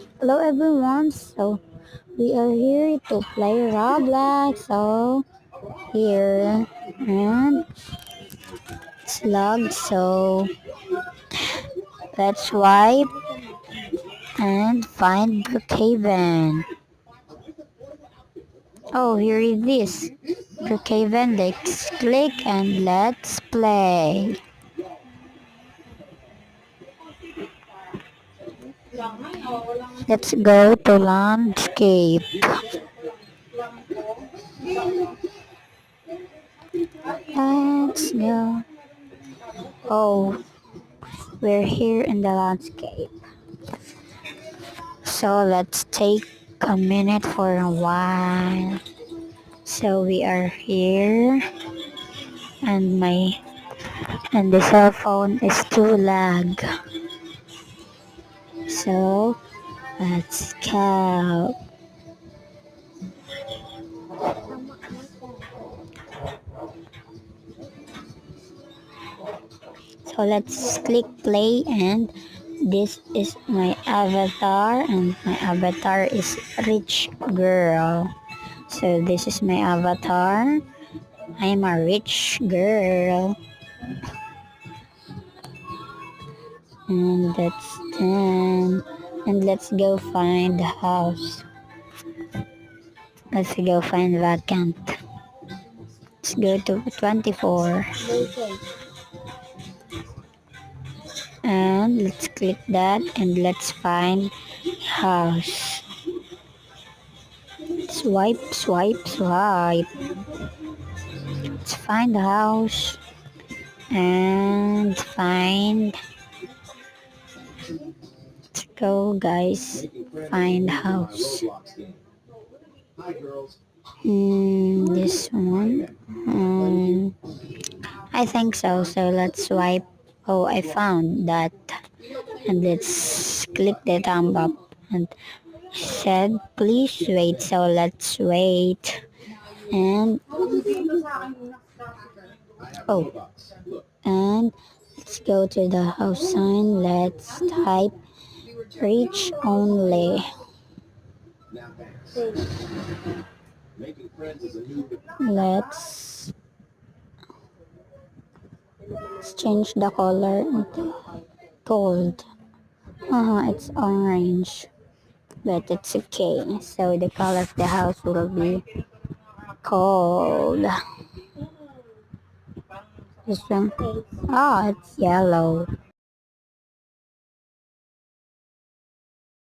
Hello everyone, so we are here to play Roblox, so here and slug, so let's swipe and find Brookhaven. Oh, here it is. Brookhaven, let's click and let's play. Let's go to landscape. Let's go. Oh, we're here in the landscape. So let's take a minute for a while. So we are here and the cell phone is too lag. So let's go. So let's click play and this is my avatar and my avatar is rich girl. So this is my avatar. I'm a rich girl. And that's done. And let's go find the house. Let's go find vacant. Let's go to 24. And let's click that and let's find house. Swipe, swipe, swipe. Let's find the house. And find. Let's go, guys. Find house. This one. I think so. So let's swipe. Oh, I found that. And let's click the thumb up. And said, please wait. So let's wait. And oh, and let's go to the house sign. Let's type reach only. Let's change the color into gold. It's orange, but it's okay. So the color of the house will be gold. This one, oh, it's yellow.